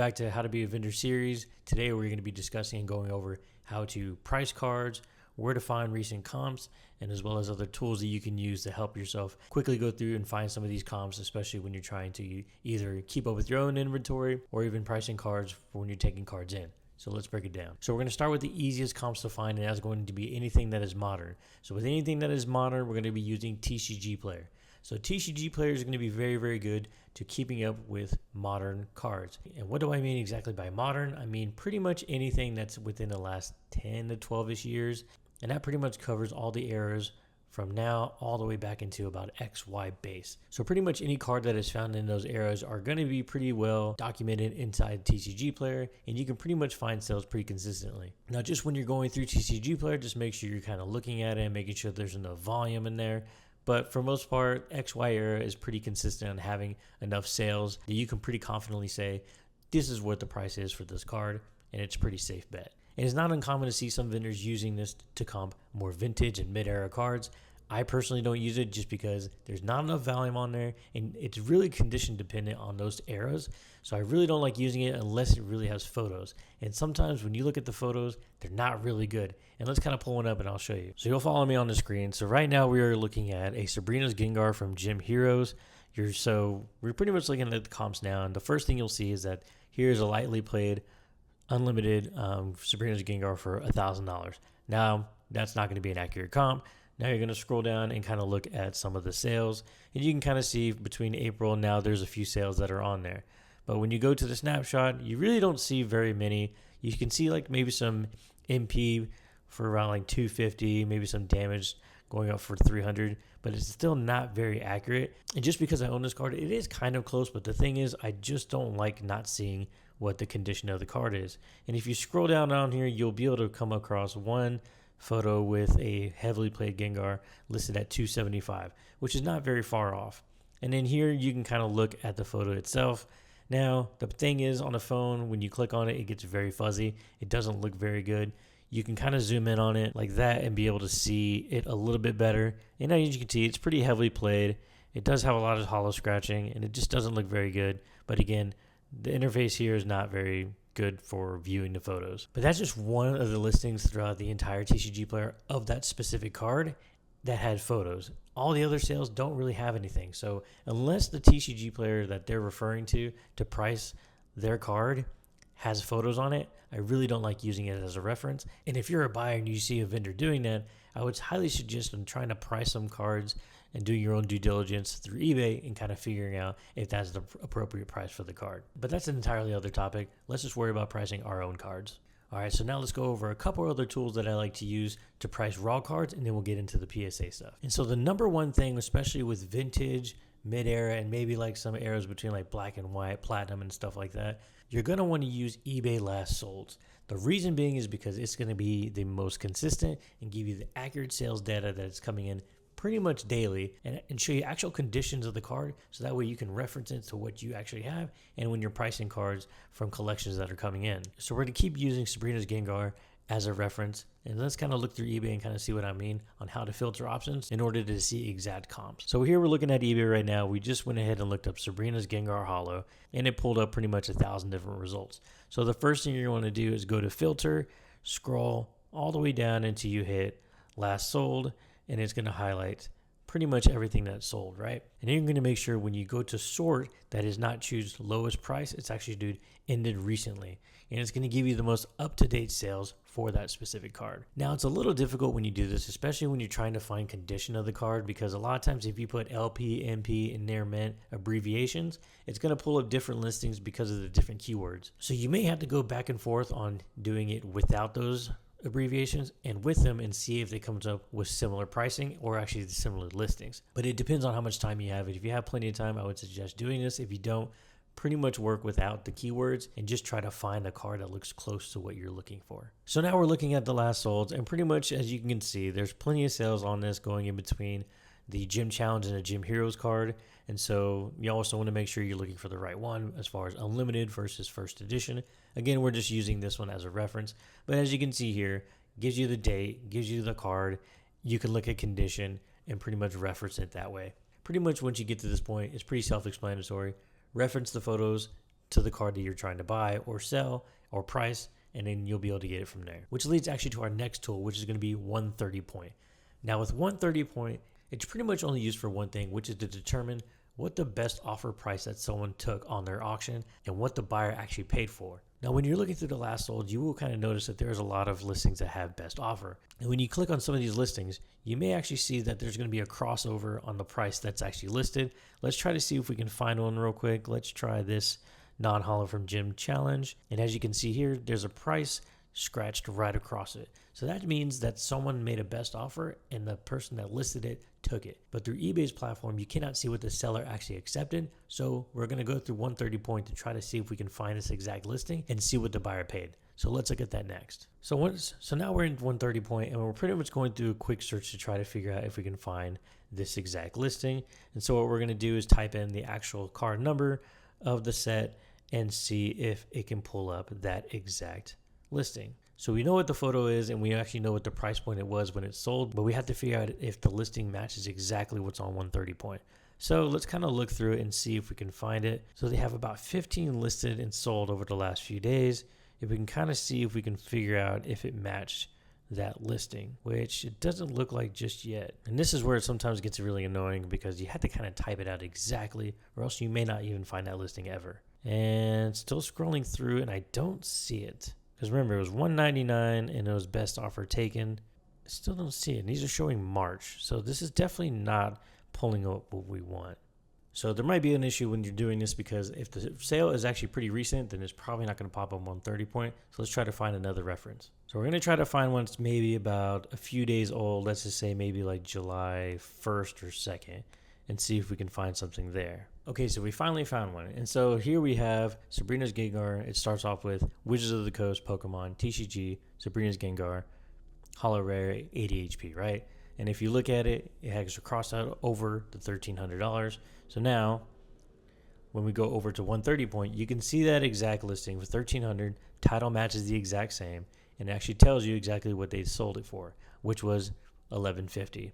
back to How to Be a Vendor series. Today we're going to be discussing and going over how to price cards, where to find recent comps, and as well as other tools that you can use to help yourself quickly go through and find some of these comps, especially when you're trying to either keep up with your own inventory or even pricing cards for when you're taking cards in. So let's break it down. So we're going to start with the easiest comps to find, and that's going to be anything that is modern. So with anything that is modern, we're going to be using TCGplayer. So TCGplayer is going to be very, very good to keeping up with modern cards. And what do I mean exactly by modern? I mean pretty much anything that's within the last 10 to 12-ish years. And that pretty much covers all the eras from now all the way back into about XY base. So pretty much any card that is found in those eras are going to be pretty well documented inside TCGplayer, and you can pretty much find sales pretty consistently. Now, just when you're going through TCGplayer, just make sure you're kind of looking at it and making sure there's enough volume in there. But for most part, XY era is pretty consistent on having enough sales that you can pretty confidently say, this is what the price is for this card, and it's a pretty safe bet. And it's not uncommon to see some vendors using this to comp more vintage and mid-era cards. I personally don't use it just because there's not enough volume on there, and it's really condition dependent on those eras. So I really don't like using it unless it really has photos. And sometimes when you look at the photos, they're not really good. And let's kind of pull one up and I'll show you. So you'll follow me on the screen. So right now we are looking at a Sabrina's Gengar from Gym Heroes. We're pretty much looking at the comps now, and the first thing you'll see is that here's a lightly played unlimited Sabrina's Gengar for $1,000. Now that's not going to be an accurate comp. Now you're going to scroll down and kind of look at some of the sales, and you can kind of see between April and now there's a few sales that are on there. But when you go to the snapshot, you really don't see very many. You can see like maybe some MP for around like 250, maybe some damage going up for 300, but it's still not very accurate. And just because I own this card, it is kind of close, but the thing is, I just don't like not seeing what the condition of the card is. And if you scroll down here, you'll be able to come across one photo with a heavily played Gengar listed at 275, which is not very far off. And then here you can kind of look at the photo itself. Now, the thing is, on the phone, when you click on it, it gets very fuzzy. It doesn't look very good. You can kind of zoom in on it like that and be able to see it a little bit better. And as you can see, it's pretty heavily played. It does have a lot of hollow scratching, and it just doesn't look very good. But again, the interface here is not very good for viewing the photos. But that's just one of the listings throughout the entire TCGplayer of that specific card that had photos. All the other sales don't really have anything. So unless the TCGplayer that they're referring to price their card has photos on it, I really don't like using it as a reference. And if you're a buyer and you see a vendor doing that, I would highly suggest them trying to price some cards and doing your own due diligence through eBay and kind of figuring out if that's the appropriate price for the card. But that's an entirely other topic. Let's just worry about pricing our own cards. All right, so now let's go over a couple other tools that I like to use to price raw cards, and then we'll get into the PSA stuff. And so the number one thing, especially with vintage, mid-era, and maybe like some eras between like black and white, platinum and stuff like that, you're going to want to use eBay last solds. The reason being is because it's going to be the most consistent and give you the accurate sales data that's coming in pretty much daily, and show you actual conditions of the card, so that way you can reference it to what you actually have and when you're pricing cards from collections that are coming in. So we're going to keep using Sabrina's Gengar as a reference, and let's kind of look through eBay and kind of see what I mean on how to filter options in order to see exact comps. So here we're looking at eBay right now. We just went ahead and looked up Sabrina's Gengar Hollow, and it pulled up pretty much 1,000 different results. So the first thing you're going to do is go to filter, scroll all the way down until you hit last sold, and it's going to highlight pretty much everything that's sold, right? And then you're going to make sure when you go to sort that is not choose lowest price, it's actually dude ended recently. And it's going to give you the most up-to-date sales for that specific card. Now, it's a little difficult when you do this, especially when you're trying to find condition of the card, because a lot of times if you put LP, MP, and near mint abbreviations, it's going to pull up different listings because of the different keywords. So you may have to go back and forth on doing it without those abbreviations and with them and see if they comes up with similar pricing or actually similar listings. But it depends on how much time you have. If you have plenty of time, I would suggest doing this. If you don't, pretty much work without the keywords and just try to find a card that looks close to what you're looking for. So now we're looking at the last solds, and pretty much as you can see, there's plenty of sales on this going in between the Gym Challenge and the Gym Heroes card. And so you also want to make sure you're looking for the right one as far as unlimited versus first edition. Again, we're just using this one as a reference, but as you can see here, gives you the date, gives you the card. You can look at condition and pretty much reference it that way. Pretty much once you get to this point, it's pretty self-explanatory. Reference the photos, to the card that you're trying to buy or sell or price, and then you'll be able to get it from there. Which leads actually to our next tool, which is going to be 130 point. Now with 130 point, it's pretty much only used for one thing, which is to determine what the best offer price that someone took on their auction and what the buyer actually paid for. Now, when you're looking through the last sold, you will kind of notice that there's a lot of listings that have best offer. And when you click on some of these listings, you may actually see that there's going to be a crossover on the price that's actually listed. Let's try to see if we can find one real quick. Let's try this non-hollow from Gym Challenge. And as you can see here, there's a price scratched right across it. So that means that someone made a best offer and the person that listed it took it. But through eBay's platform, you cannot see what the seller actually accepted. So we're going to go through 130 point to try to see if we can find this exact listing and see what the buyer paid. So let's look at that next. So now we're in 130 point and we're pretty much going through a quick search to try to figure out if we can find this exact listing. And so what we're going to do is type in the actual card number of the set and see if it can pull up that exact listing. So we know what the photo is and we actually know what the price point it was when it sold, but we have to figure out if the listing matches exactly what's on 130 point. So let's kind of look through it and see if we can find it. So they have about 15 listed and sold over the last few days. If we can kind of see if we can figure out if it matched that listing, which it doesn't look like just yet. And this is where it sometimes gets really annoying because you have to kind of type it out exactly or else you may not even find that listing ever. And still scrolling through and I don't see it. Because remember, it was $199 and it was best offer taken. I still don't see it. And these are showing March. So this is definitely not pulling up what we want. So there might be an issue when you're doing this because if the sale is actually pretty recent, then it's probably not going to pop up on 30 point. So let's try to find another reference. So we're going to try to find one that's maybe about a few days old. Let's just say maybe like July 1st or 2nd and see if we can find something there. Okay, so we finally found one. And so here we have Sabrina's Gengar. It starts off with Wizards of the Coast, Pokemon, TCG, Sabrina's Gengar, Holo Rare, 80 HP, right? And if you look at it, it has crossed out over the $1,300. So now, when we go over to 130 point, you can see that exact listing for $1,300. Title matches the exact same, and it actually tells you exactly what they sold it for, which was $1,150.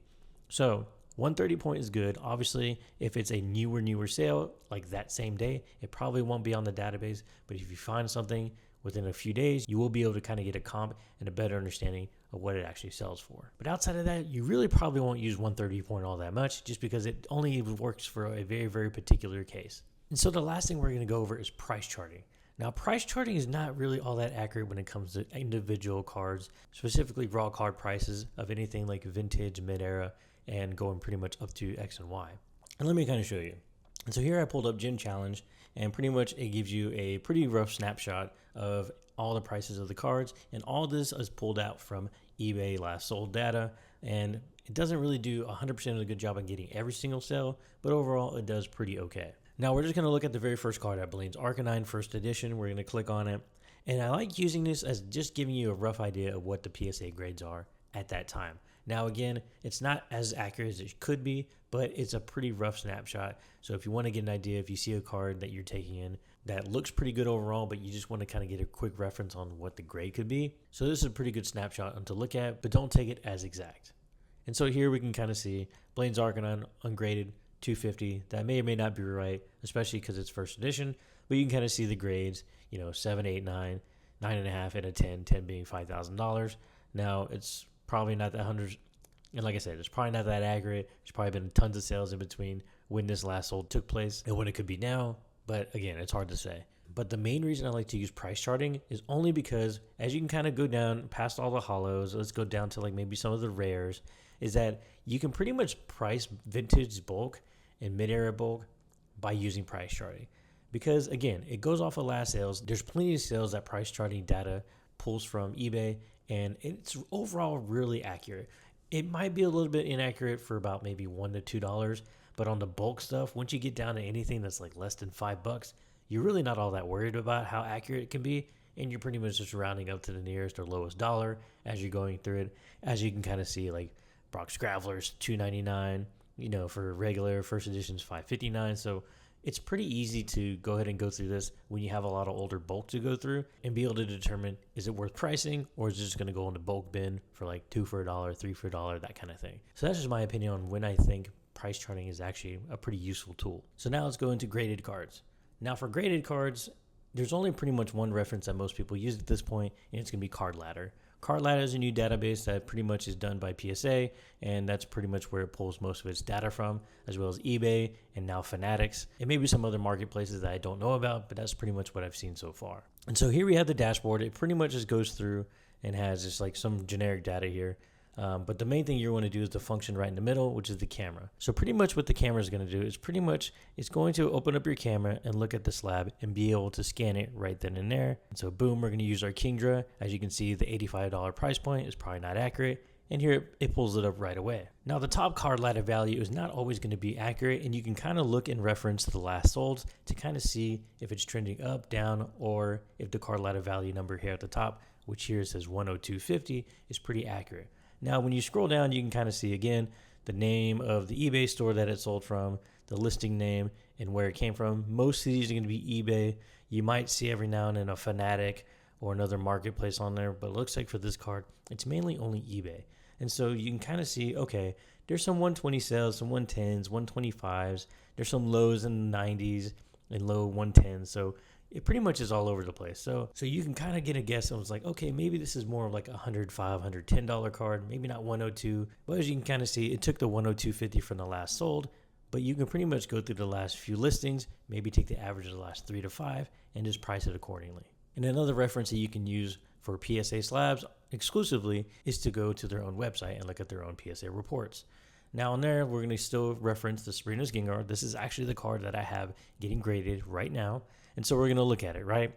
So 130 point is good. Obviously, if it's a newer sale, like that same day, it probably won't be on the database. But if you find something within a few days, you will be able to kind of get a comp and a better understanding of what it actually sells for. But outside of that, you really probably won't use 130 point all that much just because it only works for a very, very particular case. And so the last thing we're going to go over is price charting. Now, price charting is not really all that accurate when it comes to individual cards, specifically raw card prices of anything like vintage, mid-era, and going pretty much up to X and Y. And let me kind of show you. And so here I pulled up Gym Challenge, and pretty much it gives you a pretty rough snapshot of all the prices of the cards, and all this is pulled out from eBay last sold data, and it doesn't really do 100% of a good job on getting every single sale, but overall it does pretty okay. Now we're just going to look at the very first card at Blaine's Arcanine First Edition. We're going to click on it, and I like using this as just giving you a rough idea of what the PSA grades are at that time. Now, again, it's not as accurate as it could be, but it's a pretty rough snapshot. So if you want to get an idea, if you see a card that you're taking in that looks pretty good overall, but you just want to kind of get a quick reference on what the grade could be. So this is a pretty good snapshot to look at, but don't take it as exact. And so here we can kind of see Blaine's Arcanine, ungraded, 250. That may or may not be right, especially because it's first edition, but you can kind of see the grades, 7, 8, 9, 9.5, and a 10, 10 being $5,000. Now, it's probably not that 100, and like I said, it's probably not that accurate. There's probably been tons of sales in between when this last sold took place and when it could be now, but again, it's hard to say. But the main reason I like to use price charting is only because as you can kind of go down past all the hollows, let's go down to like maybe some of the rares, is that you can pretty much price vintage bulk and mid-era bulk by using price charting. Because again, it goes off of last sales. There's plenty of sales that price charting data pulls from eBay, and it's overall really accurate. It might be a little bit inaccurate for about maybe $1 to $2, but on the bulk stuff, once you get down to anything that's like less than $5, you're really not all that worried about how accurate it can be, and you're pretty much just rounding up to the nearest or lowest dollar as you're going through it. As you can kind of see, like Brock Scravler's $2.99, for regular first edition's $5.59. So it's pretty easy to go ahead and go through this when you have a lot of older bulk to go through and be able to determine, is it worth pricing, or is it just going to go in the bulk bin for like 2 for $1, 3 for $1, that kind of thing. So that's just my opinion on when I think price charting is actually a pretty useful tool. So now let's go into graded cards. Now for graded cards, There's only pretty much one reference that most people use at this point, and it's going to be Card Ladder. Card Ladder is a new database that pretty much is done by PSA, and that's pretty much where it pulls most of its data from, as well as eBay and now Fanatics, and maybe some other marketplaces that I don't know about, but that's pretty much what I've seen so far. And so here we have the dashboard. It pretty much just goes through and has just like some generic data here. But the main thing you want to do is the function right in the middle, which is the camera. So pretty much what the camera is going to do is it's going to open up your camera and look at the slab and be able to scan it right then and there. And so boom, we're going to use our Kingdra. As you can see, the $85 price point is probably not accurate. And here it pulls it up right away. Now the top card ladder value is not always going to be accurate, and you can kind of look in reference to the last solds to kind of see if it's trending up, down, or if the card ladder value number here at the top, which here says 102.50, is pretty accurate. Now, when you scroll down, you can kind of see, again, the name of the eBay store that it sold from, the listing name, and where it came from. Most of these are going to be eBay. You might see every now and then a Fanatic or another marketplace on there, but it looks like for this card, it's mainly only eBay. And so you can kind of see, okay, there's some 120 sales, some 110s, 125s. There's some lows in the 90s and low 110s. So it pretty much is all over the place. So you can kind of get a guess. I was like, okay, maybe this is more of like a $105, $110 card, maybe not 102. But as you can kind of see, it took the 102.50 from the last sold, but you can pretty much go through the last few listings, maybe take the average of the last 3 to 5 and just price it accordingly. And another reference that you can use for PSA slabs exclusively is to go to their own website and look at their own PSA reports. Now on there, we're going to still reference the Sabrina's Gengar. This is actually the card that I have getting graded right now. And so we're going to look at it, right?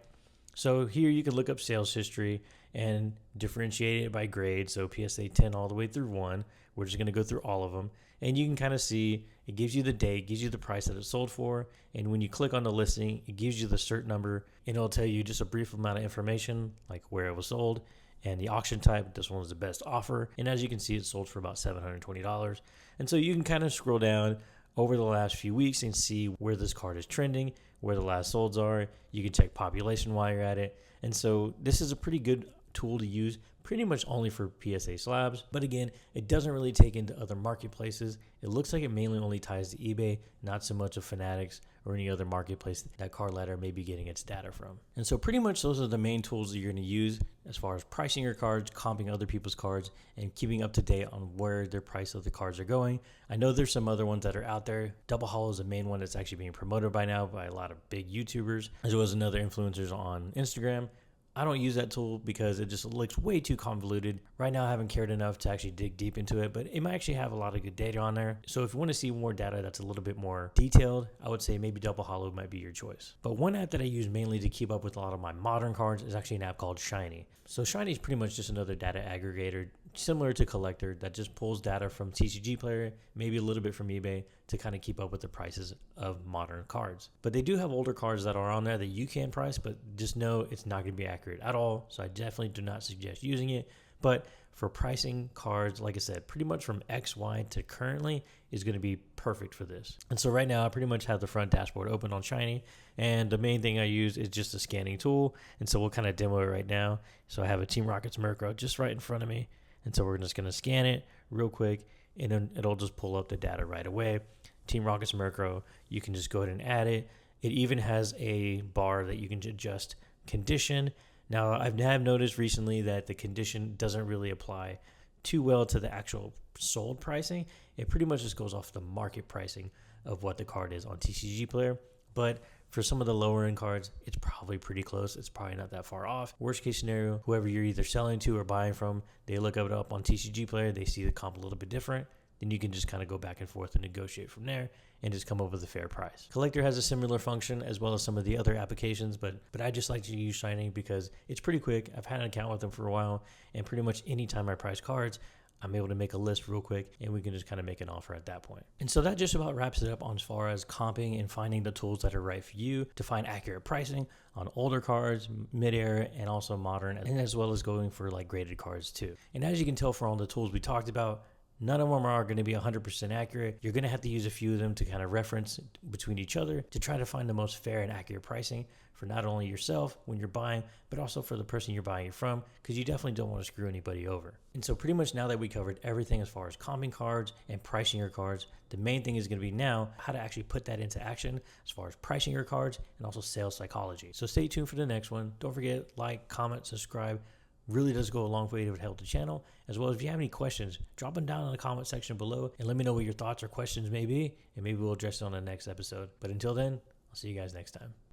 So here you can look up sales history and differentiate it by grade. So PSA 10 all the way through 1. We're just going to go through all of them. And you can kind of see it gives you the date, gives you the price that it sold for. And when you click on the listing, it gives you the cert number. And it'll tell you just a brief amount of information, like where it was sold and the auction type. This one was the best offer. And as you can see, it sold for about $720. And so you can kind of scroll down over the last few weeks and see where this card is trending, where the last solds are. You can check population while you're at it. And so this is a pretty good tool to use pretty much only for PSA slabs. But again, it doesn't really take into other marketplaces. It looks like it mainly only ties to eBay, not so much of Fanatics or any other marketplace that Card Ladder may be getting its data from. And so pretty much those are the main tools that you're going to use as far as pricing your cards, comping other people's cards, and keeping up to date on where their price of the cards are going. I know there's some other ones that are out there. Double Hollow is the main one that's actually being promoted by now by a lot of big YouTubers, as well as another influencers on Instagram. I don't use that tool because it just looks way too convoluted. Right now, I haven't cared enough to actually dig deep into it, but it might actually have a lot of good data on there. So if you want to see more data that's a little bit more detailed, I would say maybe Double Hollow might be your choice. But one app that I use mainly to keep up with a lot of my modern cards is actually an app called Shiny. So Shiny is pretty much just another data aggregator, similar to Collector, that just pulls data from TCGplayer, maybe a little bit from eBay, to kind of keep up with the prices of modern cards. But they do have older cards that are on there that you can price, but just know it's not going to be accurate at all. So I definitely do not suggest using it. But for pricing cards, like I said, pretty much from XY to currently is going to be perfect for this. And so right now I pretty much have the front dashboard open on Shiny, and the main thing I use is just a scanning tool. And so we'll kind of demo it right now. So I have a Team Rocket's Murkrow just right in front of me. And so we're just going to scan it real quick, and then it'll just pull up the data right away. Team Rocket's Murkrow, you can just go ahead and add it. It even has a bar that you can adjust condition. Now, I have noticed recently that the condition doesn't really apply too well to the actual sold pricing. It pretty much just goes off the market pricing of what the card is on TCGplayer. But for some of the lower end cards, it's probably pretty close. It's probably not that far off. Worst case scenario, whoever you're either selling to or buying from, they look it up on TCGplayer, they see the comp a little bit different. Then you can just kind of go back and forth and negotiate from there and just come up with a fair price. Collector has a similar function as well as some of the other applications, but I just like to use Shiny because it's pretty quick. I've had an account with them for a while, and pretty much anytime I price cards, I'm able to make a list real quick, and we can just kind of make an offer at that point. And so that just about wraps it up on as far as comping and finding the tools that are right for you to find accurate pricing on older cards, mid-air, and also modern, and as well as going for like graded cards too. And as you can tell from all the tools we talked about, None of them are going to be 100% accurate. You're going to have to use a few of them to kind of reference between each other to try to find the most fair and accurate pricing for not only yourself when you're buying, but also for the person you're buying it from, because you definitely don't want to screw anybody over. And so pretty much now that we covered everything as far as comping cards and pricing your cards, the main thing is going to be now how to actually put that into action as far as pricing your cards and also sales psychology. So stay tuned for the next one. Don't forget, like, comment, subscribe. Really does go a long way to help the channel. As well as if you have any questions, drop them down in the comment section below and let me know what your thoughts or questions may be, and maybe we'll address it on the next episode. But until then, I'll see you guys next time.